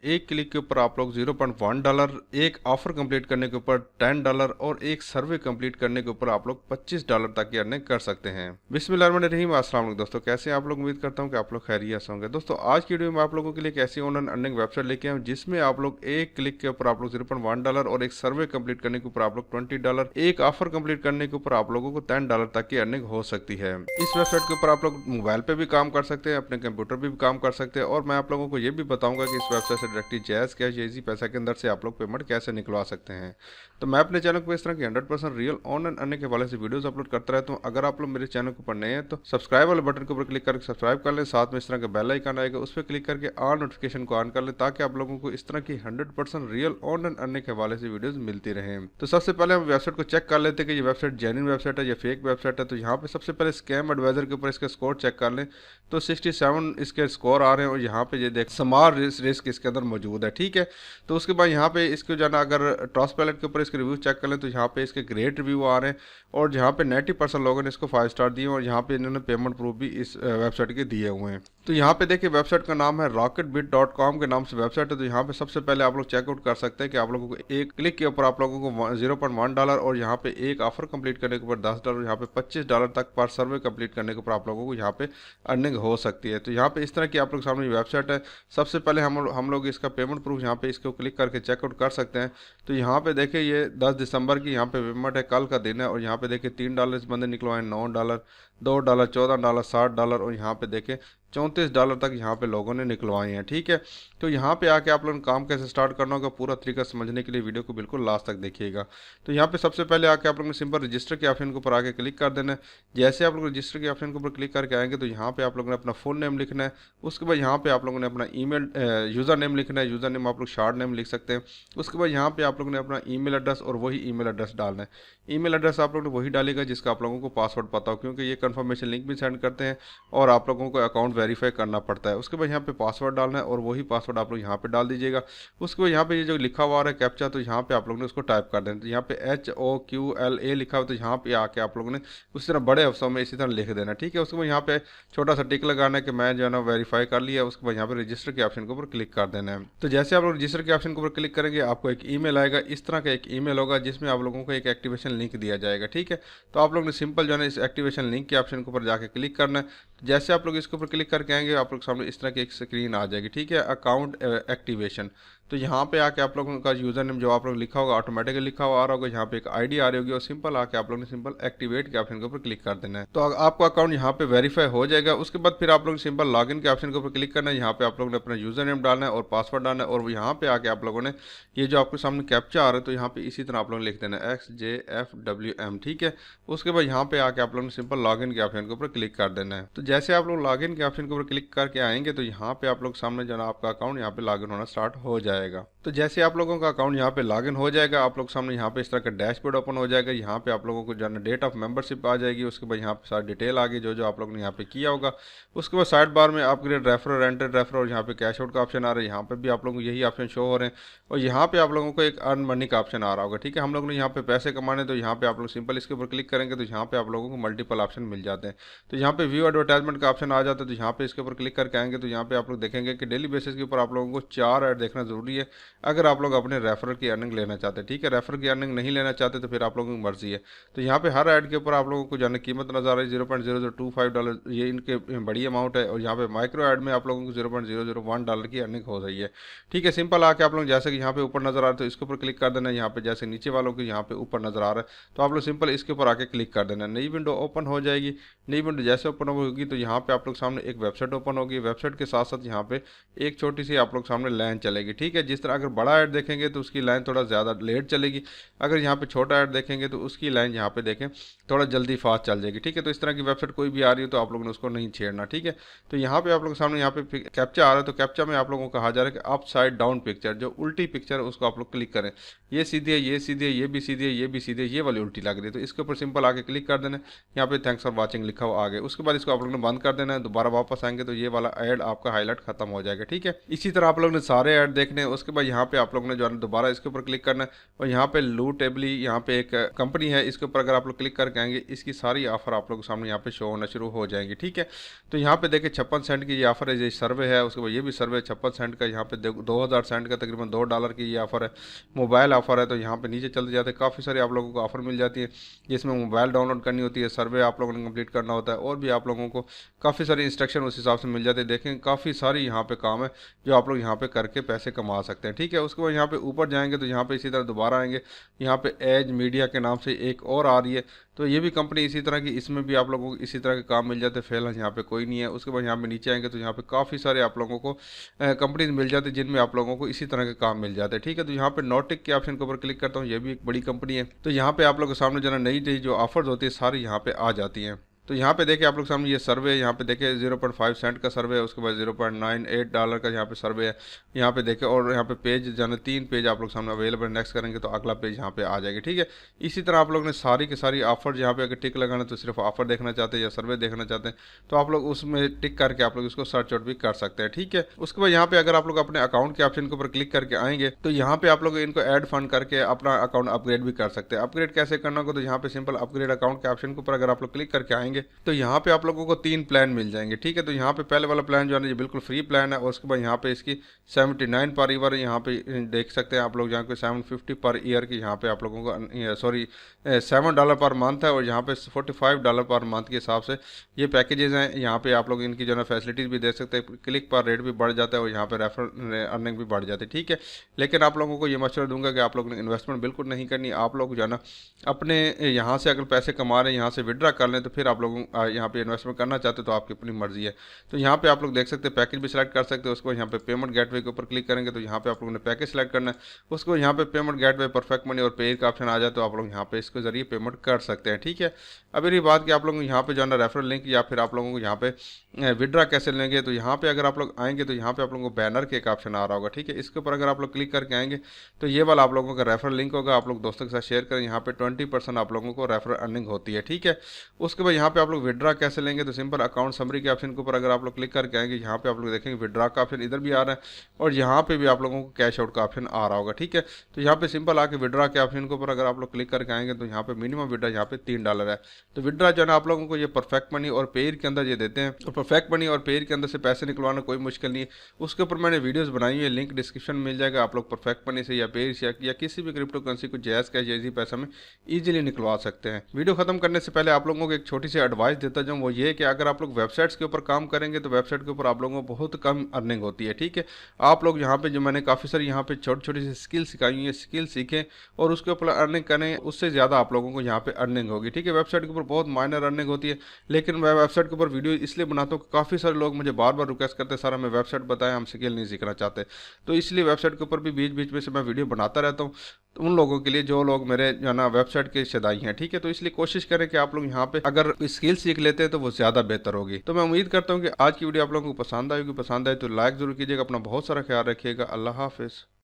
एक क्लिक के ऊपर आप लोग $0.1, एक ऑफर कंप्लीट करने के ऊपर $10 और एक सर्वे कंप्लीट करने के ऊपर आप लोग $25 तक की अर्निंग कर सकते हैं। बिस्मिल्लाहिर्रहमानिर्रहीम, अस्सलाम वालेकुम दोस्तों, कैसे हैं आप लोग। उम्मीद करता हूं कि आप लोग खैरियत से होंगे। दोस्तों आज की वीडियो में आप लोगों के लिए एक ऐसी ऑनलाइन अर्निंग वेबसाइट लेके आए जिसमें आप लोग एक क्लिक के ऊपर आप लोग $0.1 और एक सर्वे कंप्लीट करने के ऊपर आप लोग $20, एक ऑफर कंप्लीट करने के ऊपर आप लोगों को $10 तक की अर्निंग हो सकती है। इस वेबसाइट के ऊपर आप लोग मोबाइल पे भी काम कर सकते हैं, अपने कंप्यूटर पे भी काम कर सकते हैं, और मैं आप लोगों को ये भी बताऊंगा कि इस वेबसाइट से डायरेक्टली जैज़ कैश इजी पैसा के अंदर से आप लोग पेमेंट कैसे निकलवा सकते हैं। तो मैं अपने चैनल पर इस तरह की 100% रियल ऑनलाइन अर्निंग के हवाले से वीडियोस अपलोड करता रहता हूँ। अगर आप लोग मेरे चैनल के ऊपर नए हैं तो सब्सक्राइब वाले बटन के ऊपर क्लिक करके सब्सक्राइब कर लें, साथ में इस तरह का बेल आइकन आएगा उस पर क्लिक करके ऑल नोटिफिकेशन को ऑन कर लें, ताकि आप लोगों को इस तरह की 100% रियल ऑनलाइन अर्निंग के हवाले से वीडियोस मिलती रहें। तो सबसे पहले हम वेबसाइट को चेक कर लेते हैं कि ये वेबसाइट जेन्युइन वेबसाइट है या फेक वेबसाइट है। तो यहाँ पे सबसे पहले स्कैम एडवाइजर के ऊपर इसके स्कोर चेक कर लें, तो 67 इसके स्कोर आ रहे हैं, और यहाँ पे ये देख स्मॉल रिस्क इसके अंदर मौजूद है। ठीक है, तो उसके बाद यहाँ पे इसको जाना, अगर ट्रस्टपैलेट के ऊपर इसके रिव्यू चेक कर लें तो यहाँ पे इसके ग्रेट रिव्यू आ रहे हैं, और यहाँ पे 90% लोगों ने इसको 5 स्टार दिए, और यहाँ पे इन्होंने पेमेंट प्रूफ भी इस वेबसाइट के दिए हुए हैं। तो यहाँ पे देखिए वेबसाइट का नाम है rocketbit.com के नाम से वेबसाइट है। तो यहाँ पे सबसे पहले आप लोग चेकआउट कर सकते हैं कि आप लोगों को एक क्लिक के ऊपर आप लोगों को $0.1 और यहाँ पे एक ऑफर कंप्लीट करने के ऊपर $10, यहाँ पे $25 तक पर सर्वे कंप्लीट करने के ऊपर आप लोगों को यहाँ पे अर्निंग हो सकती है। तो यहाँ पे इस तरह की आप लोग सामने वेबसाइट है। सबसे पहले हम लोग इसका पेमेंट प्रूफ यहाँ पे इसको क्लिक करके चेकआउट कर सकते हैं। तो यहाँ पे देखिए ये 10 दिसंबर की यहाँ पे पेमेंट है, कल का दिन है, और यहाँ पे देखिए $3 इस बंदे निकलवाए, $9, $2, $14, $60, और यहाँ पे देखें $34 तक यहाँ पे लोगों ने निकलवाए हैं। ठीक है, तो यहाँ पे आके आप लोगों ने काम कैसे स्टार्ट करना होगा पूरा तरीका समझने के लिए वीडियो को बिल्कुल लास्ट तक देखिएगा। तो यहाँ पे सबसे पहले आके आप लोगों ने सिंपल रजिस्टर के ऑप्शन के ऊपर आके क्लिक कर देना है। जैसे आप लोग रजिस्टर के ऑप्शन के ऊपर क्लिक करके आएंगे तो यहाँ पे आप लोगों ने अपना फुल नेम लिखना है। उसके बाद यहाँ पे आप लोगों ने अपना ईमेल यूज़र नेम लिखना है, यूज़र नेम आप लोग शॉर्ट नेम लिख सकते हैं। उसके बाद यहाँ पे आप लोगों ने अपना ईमेल एड्रेस और वही ईमेल एड्रेस डालना है। ईमेल एड्रेस आप लोगों ने वही डालेगा जिसका आप लोगों को पासवर्ड पता हो, क्योंकि ये कंफर्मेशन लिंक भी सेंड करते हैं और आप लोगों को अकाउंट वेरीफाई करना पड़ता है। उसके बाद यहाँ पे पासवर्ड डालना है, और वही पासवर्ड आप लोग यहाँ पे डाल दीजिएगा। उसके बाद यहाँ पे ये जो लिखा हुआ है कैप्चा, तो यहाँ पे आप लोगों ने उसको टाइप कर देना। तो यहाँ पे HOQLA लिखा हुआ, तो यहाँ पे आके आप लोगों ने उसी तरह बड़े अक्षरों में इसी तरह लिख देना। ठीक है, उसके बाद यहाँ पे छोटा सा टिक लगाना है कि मैं जो है ना वेरीफाई कर लिया। उसके बाद यहाँ पे रजिस्टर के ऑप्शन के ऊपर क्लिक कर देना है। तो जैसे आप लोग रजिस्टर के ऑप्शन के ऊपर क्लिक करेंगे आपको एक ईमेल आएगा, इस तरह का एक ईमेल होगा जिसमें आप लोगों को एक एक्टिवेशन लिंक दिया जाएगा। ठीक है, तो आप लोग ने सिंपल जो है ना इस एक्टिवेशन लिंक के ऑप्शन के ऊपर जाके क्लिक करना है। जैसे आप लोग इसके ऊपर क्लिक करके आएंगे आप लोग सामने इस तरह की एक स्क्रीन आ जाएगी। ठीक है, अकाउंट एक्टिवेशन। तो यहाँ पे आके आप लोगों का यूज़र नेम जो आप लोग लिखा होगा ऑटोमेटिकली लिखा हुआ आ रहा होगा, यहाँ पे एक आईडी आ रही होगी, और सिंपल आके आप लोग ने सिंपल एक्टिवेट के ऑप्शन के ऊपर क्लिक कर देना है। तो आपका अकाउंट यहाँ पे वेरीफाई हो जाएगा। उसके बाद फिर आप लोग सिंपल लॉगिन के ऑप्शन के ऊपर क्लिक करना है। यहाँ पे आप लोगों ने अपना यूज़र नेम डालना है और पासवर्ड डालना है, और यहाँ पे आके आप लोगों ने ये जो आपके सामने कैप्चा आ रहा है तो यहाँ पे इसी तरह आप लोग लिख देना है XJFWM। ठीक है, उसके बाद यहाँ पे आके आप लोगों ने सिंपल लॉगिन के ऑप्शन के ऊपर क्लिक कर देना है। तो जैसे आप लोग लॉगिन के ऑप्शन के ऊपर क्लिक करके आएंगे तो यहाँ पे आप लोग सामने जो है आपका अकाउंट यहाँ पे लॉगिन होना स्टार्ट हो जाएगा। तो जैसे आप लोगों का अकाउंट यहाँ पे लॉगिन हो जाएगा आप लोग सामने यहाँ पे इस तरह का डैशबोर्ड ओपन हो जाएगा। यहाँ पे आप लोगों को जो है डेट ऑफ मेंबरशिप आ जाएगी। उसके बाद यहाँ पे सारी डिटेल आ गई जो आप लोगों ने यहाँ पे किया होगा। उसके बाद साइड बार में अपग्रेड रेफर, एंटर रेफर, और यहाँ पे कैश आउट का ऑप्शन आ रहा है। यहाँ पे भी आप लोगों को यही ऑप्शन शो हो रहे हैं, और यहाँ पे आप लोगों को एक अर्न मनी का ऑप्शन आ रहा होगा। ठीक है, हम लोग ने यहाँ पे पैसे कमाने, तो यहाँ पे आप लोग सिंपल इसके ऊपर क्लिक करेंगे तो यहाँ पे आप लोगों को मल्टीपल ऑप्शन मिल जाते हैं। तो यहाँ पे व्यू एडवर्टाइजमेंट का ऑप्शन आ जाता है। तो यहाँ पे इसके ऊपर क्लिक करके आएंगे तो यहाँ पे आप लोग देखेंगे कि डेली बेसिस के ऊपर आप लोगों को 4 ऐड देखना जरूरी है अगर आप लोग अपने रेफरल की अर्निंग लेना चाहते हैं। ठीक है, रेफरल की अर्निंग नहीं लेना चाहते तो फिर आप लोगों की मर्जी है। तो यहाँ पे हर ऐड के ऊपर आप लोगों को जाने कीमत नजर आ रही है $0.0025, ये इनके बड़ी अमाउंट है, और यहाँ पे माइक्रो ऐड में आप लोगों को $0.001 की अर्निंग हो रही है। ठीक है, सिंपल आके आप लोग जैसे कि यहाँ पे ऊपर नजर आ रहा है तो इसके ऊपर क्लिक कर देना है। यहाँ पे जैसे नीचे वालों को यहाँ पे ऊपर नजर आ रहा है तो आप लोग सिंपल इसके ऊपर आके क्लिक कर देना। नई विंडो ओपन हो जाएगी। नई विंडो जैसे ओपन होगी तो यहाँ पे आप लोग सामने एक वेबसाइट ओपन होगी। वेबसाइट के साथ साथ यहाँ पे एक छोटी सी आप लोग सामने लाइन चलेगी। ठीक है, जिस तरह अगर बड़ा ऐड देखेंगे तो उसकी लाइन थोड़ा ज़्यादा लेट चलेगी, अगर यहाँ पे छोटा ऐड देखेंगे तो उसकी लाइन यहाँ पे देखें थोड़ा जल्दी फास्ट चल जाएगी। ठीक है, तो इस तरह की वेबसाइट कोई भी आ रही हो तो आप लोगों ने उसको नहीं छेड़ना। ठीक है, तो यहाँ पे आप लोग सामने यहाँ पे कैप्चा आ रहा है, तो कैप्चा में आप लोगों को कहा जा रहा है कि अप साइड डाउन पिक्चर, जो उल्टी पिक्चर है उसको आप लोग क्लिक करें। ये सीधी है, ये सीधी है, ये भी सीधी है, ये भी सीधी है, ये वाली उल्टी लग रही है, तो इसके ऊपर सिंपल आके क्लिक कर देना। यहाँ पे थैंक्स फॉर वॉचिंग लिखा हुआ आ गया। उसके बाद इसको आप लोगों ने बंद कर देना है। दोबारा वापस आएंगे तो ये वाला ऐड आपका हाईलाइट खत्म हो जाएगा। ठीक है, इसी तरह आप लोगों ने सारे ऐड देखने हैं। उसके बाद यहाँ यहाँ पे आप लोगों ने जो है दोबारा इसके ऊपर क्लिक करना है और यहाँ पे लूटेबली यहाँ पे एक कंपनी है, इसके ऊपर अगर आप लोग क्लिक करके आएंगे इसकी सारी ऑफर आप लोगों के सामने यहाँ पे शो होना शुरू हो जाएंगी। ठीक है, तो यहाँ पे देखिए 56 सेंट की ये ऑफर है, ये सर्वे है, उसके बाद ये भी सर्वे 56 सेंट का, यहाँ पे 2000 सेंट का तकरीबन $2 की ये ऑफर है, मोबाइल ऑफर है। तो यहाँ पे नीचे चलते जाते काफ़ी सारी आप लोगों को ऑफर मिल जाती है, जिसमें मोबाइल डाउनलोड करनी होती है, सर्वे आप लोगों ने कंप्लीट करना होता है और भी आप लोगों को काफ़ी सारी इंस्ट्रक्शन उस हिसाब से मिल जाते हैं। देखें काफ़ी सारी यहाँ पे काम है जो आप लोग यहाँ पे करके पैसे कमा सकते हैं। ठीक है, उसके बाद यहाँ पे ऊपर जाएंगे तो यहाँ पे इसी तरह दोबारा आएंगे, यहाँ पे एज मीडिया के नाम से एक और आ रही है, तो ये भी कंपनी इसी तरह की, इसमें भी आप लोगों को इसी तरह के काम मिल जाते हैं। फिलहाल यहाँ पे कोई नहीं है। उसके बाद यहाँ पे नीचे आएंगे तो यहाँ पे काफ़ी सारे आप लोगों को कंपनीज मिल जाते हैं जिनमें आप लोगों को इसी तरह के काम मिल जाते हैं। ठीक है, तो यहाँ पे नोटिक के ऑप्शन के ऊपर क्लिक करता हूँ, ये भी एक बड़ी कंपनी है। तो यहाँ पे आप लोगों के सामने जो नई नई जो ऑफर्स होती है सारी यहाँ पे आ जाती हैं। तो यहाँ पे देखिए आप लोग सामने ये सर्वे, यहाँ पे देखिए 0.5 सेंट का सर्वे है, उसके बाद $0.98 का यहाँ पे सर्वे है, यहाँ पे देखिए, और यहाँ पे पेज जाने 3 पेज आप लोग सामने अवेलेबल, नेक्स्ट करेंगे तो अगला पेज यहाँ पे आ जाएगा। ठीक है, इसी तरह आप लोग ने सारी की सारी ऑफर यहाँ पे अगर टिक लगाना तो सिर्फ ऑफर देखना चाहते हैं या सर्वे देखना चाहते हैं तो आप लोग उसमें टिक करके आप लोग इसको सर्च आउट भी कर सकते हैं। ठीक है, उसके बाद यहाँ पे अगर आप लोग अपने अकाउंट के ऑप्शन के ऊपर क्लिक करके आएंगे तो यहाँ पे आप लोग इनको ऐड फंड करके अपना अकाउंट अपग्रेड भी कर सकते हैं। अपग्रेड कैसे करना होगा तो यहाँ पे सिंपल अपग्रेड अकाउंट के ऑप्शन के ऊपर अगर आप लोग क्लिक करके आएंगे तो यहाँ पे आप लोगों को 3 प्लान मिल जाएंगे। ठीक है, तो यहाँ पे पहले वाला प्लान जो है ये बिल्कुल फ्री प्लान है और उसके बाद यहाँ पे इसकी 79 पर ईयर, यहाँ पे देख सकते हैं आप लोग, यहाँ पे 750 पर ईयर की यहाँ पे आप लोगों को सॉरी $7 पर मंथ है और यहाँ पे $45 पर मंथ के हिसाब से ये पैकेजेस हैं। यहाँ पे आप लोग इनकी जो है फैसिलिटीज़ भी देख सकते हैं, क्लिक पर रेट भी बढ़ जाता है और यहाँ पे रेफरल अर्निंग भी बढ़ जाती है। ठीक है, लेकिन आप लोगों को ये मशवरा दूंगा कि आप लोग ने इन्वेस्टमेंट बिल्कुल नहीं करनी। आप लोग जो है ना अपने यहाँ से अगर पैसे कमा रहे हैं यहाँ से विड्रा कर लें तो फिर आप लोगों यहाँ पे इन्वेस्टमेंट करना चाहते तो आपकी अपनी मर्जी है। तो यहाँ पे आप लोग देख सकते हैं पैकेज भी सिलेक्ट कर सकते हैं। उसको यहाँ पे पेमेंट गेटवे के ऊपर क्लिक करेंगे तो यहाँ पे आप लोगों ने पैकेज सिलेक्ट करना है, उसको यहाँ पे पेमेंट गेटवे, परफेक्ट मनी और पे का ऑप्शन आ जाए तो आप लोग यहाँ पे इसके जरिए पेमेंट कर सकते हैं। ठीक है, अब मेरी बात कि आप लोग यहाँ पे जो है ना रेफरल लिंक या फिर आप लोगों को यहाँ पे विड्रा कैसे लेंगे तो यहाँ पे अगर आप लोग आएंगे तो यहाँ पे आप लोगों को बैनर के एक ऑप्शन आ रहा होगा। ठीक है, इसके ऊपर अगर आप लोग क्लिक करके आएंगे तो ये वाला आप लोगों का रेफरल लिंक होगा, आप लोग दोस्तों के साथ शेयर करें, यहाँ पे 20% आप लोगों को रेफरल अर्निंग होती है। ठीक है, उसके बाद यहाँ पे आप लोग विड्रा कैसे लेंगे तो सिंपल अकाउंट समरी के ऑप्शन के ऊपर अगर आप लोग क्लिक करके आएंगे यहाँ पे आप लोग देखेंगे विड्रा का ऑप्शन इधर भी आ रहा है और यहाँ पे भी आप लोगों को कैश आउट का ऑप्शन आ रहा होगा। ठीक है, तो यहाँ पे सिंपल आके विड्रा के ऑप्शन के ऊपर अगर आप लोग क्लिक करके आएंगे तो यहाँ पे मिनिमम विड्रा यहाँ पे $3 है। तो विड्रा जो है ना आप लोगों को ये परफेक्ट मनी और पेयर के अंदर ये देते हैं, और परफेक्ट मनी और पेयर के अंदर से पैसे निकलवाना कोई मुश्किल नहीं है। उसके ऊपर मैंने वीडियोस बनाई हुई है, लिंक डिस्क्रिप्शन में मिल जाएगा। आप लोग परफेक्ट मनी से या पेयर से या किसी भी क्रिप्टो करेंसी को जायज़ कैश इजी पैसा में इजीली निकलवा सकते हैं। वीडियो खत्म करने से पहले आप लोगों को एक छोटी सी एडवाइस देता जाऊँ, वो ये कि अगर आप लोग वेबसाइट्स के ऊपर काम करेंगे तो वेबसाइट के ऊपर आप लोगों को बहुत कम अर्निंग होती है। ठीक है, आप लोग यहाँ पे जो मैंने काफ़ी सारी यहाँ पे छोटी छोटी सी स्किल सिखाई हुई है, स्किल सीखें और उसके ऊपर अर्निंग करें, उससे ज़्यादा आप लोगों को यहाँ पे अर्निंग होगी। ठीक है, वेबसाइट के ऊपर बहुत माइनर अर्निंग होती है, लेकिन मैं वेबसाइट के ऊपर वीडियो इसलिए बनाता हूँ, काफ़ी सारे लोग मुझे बार बार रिक्वेस्ट करते हैं सर हमें वेबसाइट बताएं, हम स्किल नहीं सीखना चाहते, तो इसलिए वेबसाइट के ऊपर भी बीच बीच में से मैं वीडियो बनाता रहता हूँ उन लोगों के लिए जो लोग मेरे जो है ना वेबसाइट के शदाई हैं। ठीक है, तो इसलिए कोशिश करें कि आप लोग यहाँ पे अगर स्किल सीख लेते हैं तो वो ज़्यादा बेहतर होगी। तो मैं उम्मीद करता हूँ कि आज की वीडियो आप लोगों को पसंद आएगी, पसंद आए तो लाइक जरूर कीजिएगा, अपना बहुत सारा ख्याल रखिएगा। अल्लाह हाफिज़।